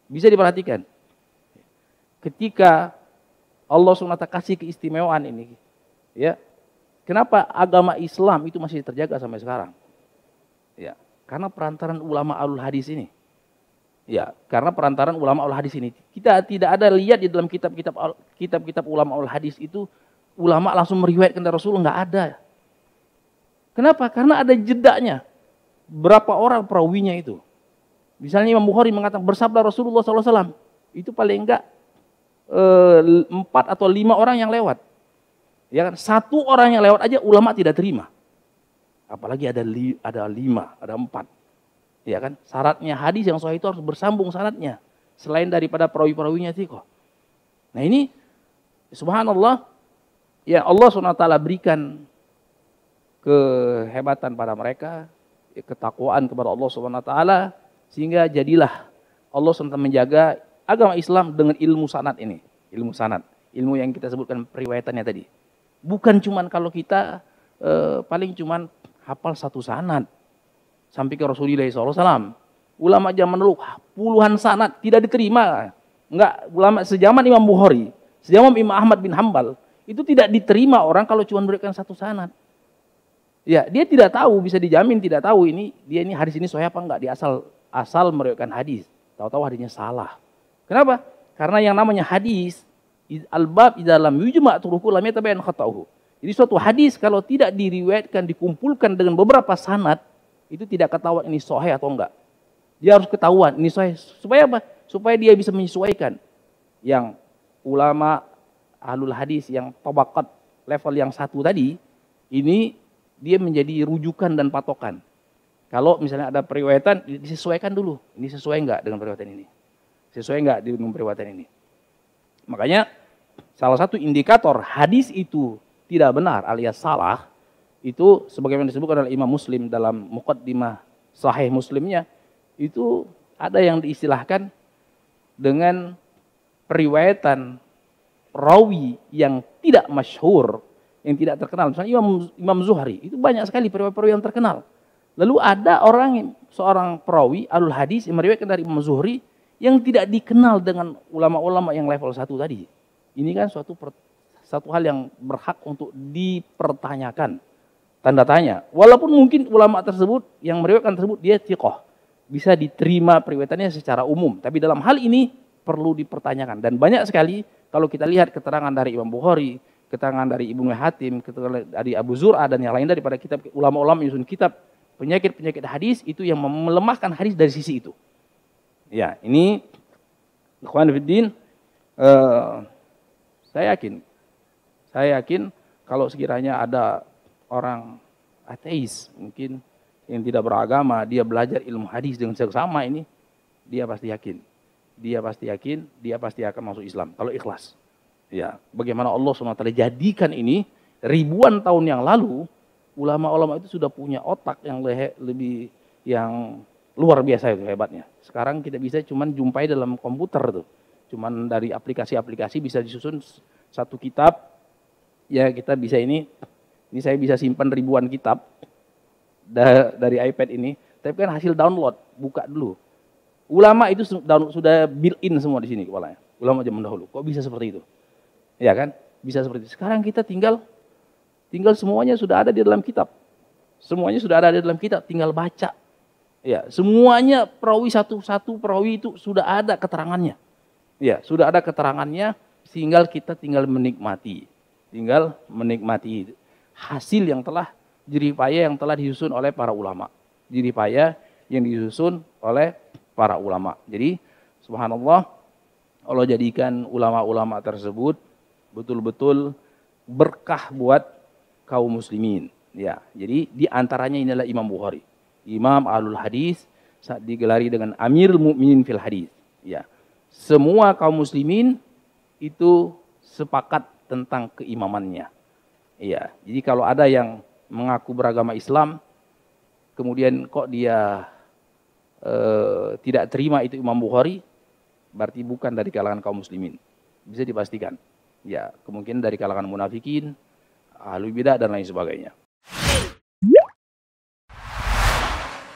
Bisa diperhatikan. Ketika Allah SWT kasih keistimewaan ini, ya, kenapa agama Islam itu masih terjaga sampai sekarang? Ya, karena perantaran ulama alul hadis ini. Ya, karena perantaran ulama alul hadis ini. Kita tidak ada lihat di dalam kitab-kitab ulama alul hadis itu ulama langsung meriwayatkan dari Rasul, nggak ada. Kenapa? Karena ada jedanya. Berapa orang perawinya itu? Misalnya Imam Bukhari mengatakan bersabda Rasulullah SAW, itu paling enggak 4 atau 5 orang yang lewat. Ya kan? 1 orang yang lewat aja ulama tidak terima. Apalagi ada 5, ada 4. Ya kan? Syaratnya hadis yang sahih itu harus bersambung sanadnya. Selain daripada perawi-perawinya thiqah. Nah ini subhanallah, ya Allah SWT berikan kehebatan pada mereka, ketakwaan kepada Allah SWT, sehingga jadilah Allah SWT menjaga agama Islam dengan ilmu sanad ini. Ilmu sanad, ilmu yang kita sebutkan periwayatannya tadi. Bukan cuman kalau kita paling cuman hafal 1 sanad sampai ke Rasulullah SAW. Ulama zaman dulu puluhan sanad tidak diterima. Enggak, ulama sejaman Imam Bukhari, sejaman Imam Ahmad bin Hambal, itu tidak diterima orang kalau cuma memberikan 1 sanad. Ya, dia tidak tahu, bisa dijamin tidak tahu ini hadis ini sahih apa enggak. Dia asal meriwayatkan hadis. Tahu-tahu hadisnya salah. Kenapa? Karena yang namanya hadis al-bab dalam yujma' turuqu lam yatabayan khata'uhu. Jadi suatu hadis kalau tidak diriwayatkan, dikumpulkan dengan beberapa sanad, itu tidak ketahuan ini sahih atau enggak. Dia harus ketahuan ini sahih. Supaya apa? Supaya dia bisa menyesuaikan yang ulama ahlul hadis yang tabaqat level yang 1 tadi, ini dia menjadi rujukan dan patokan. Kalau misalnya ada periwayatan, disesuaikan dulu. Ini sesuai enggak dengan periwayatan ini? Sesuai enggak dengan periwayatan ini? Makanya salah satu indikator hadis itu tidak benar alias salah, itu sebagaimana disebutkan oleh Imam Muslim dalam muqaddimah Sahih Muslimnya, itu ada yang diistilahkan dengan periwayatan rawi yang tidak masyhur, yang tidak terkenal. Misalnya Imam Zuhri, itu banyak sekali perawi-perawi yang terkenal. Lalu ada seorang perawi alul hadis yang meriwayatkan dari Imam Zuhri yang tidak dikenal dengan ulama-ulama yang level 1 tadi. Ini kan satu hal yang berhak untuk dipertanyakan. Tanda tanya. Walaupun mungkin ulama tersebut yang meriwayatkan tersebut dia thiqah, bisa diterima periwayatannya secara umum. Tapi dalam hal ini perlu dipertanyakan. Dan banyak sekali kalau kita lihat keterangan dari Imam Bukhari, keterangan dari Ibnu Hatim, keterangan dari Abu Zur'ah dan yang lain daripada kitab ulama-ulama menyusun kitab penyakit-penyakit hadis, itu yang melemahkan hadis dari sisi itu. Ya, ini ikhwan fiddin, saya yakin kalau sekiranya ada orang ateis mungkin yang tidak beragama, dia belajar ilmu hadis dengan seksama ini, dia pasti yakin, dia pasti akan masuk Islam kalau ikhlas. Ya, bagaimana Allah SWT jadikan ini ribuan tahun yang lalu, ulama-ulama itu sudah punya otak yang lebih yang luar biasa itu hebatnya. Sekarang kita bisa cuman jumpai dalam komputer tuh. Cuman dari aplikasi-aplikasi bisa disusun satu kitab. Ya kita bisa ini saya bisa simpan ribuan kitab dari iPad ini. Tapi kan hasil download, buka dulu. Ulama itu sudah built-in semua di sini kepalanya. Ulama zaman dahulu. Kok bisa seperti itu? Ya kan? Bisa seperti itu. Sekarang kita tinggal semuanya sudah ada di dalam kitab. Semuanya sudah ada di dalam kitab, tinggal baca. Ya, semuanya perawi satu-satu perawi itu sudah ada keterangannya. Ya, sudah ada keterangannya, kita tinggal menikmati hasil yang telah jeripaya yang telah disusun oleh para ulama. Jeripaya yang disusun oleh para ulama. Jadi, subhanallah, Allah jadikan ulama-ulama tersebut betul-betul berkah buat kaum muslimin. Ya, jadi di antaranya inilah Imam Bukhari. Imam Ahlul Hadis saat digelari dengan Amirul Mukminin fil Hadis. Ya. Semua kaum muslimin itu sepakat tentang keimamannya. Iya. Jadi kalau ada yang mengaku beragama Islam kemudian kok dia tidak terima itu Imam Bukhari, berarti bukan dari kalangan kaum muslimin. Bisa dipastikan. Ya, kemungkinan dari kalangan munafikin, ahlul bidah dan lain sebagainya.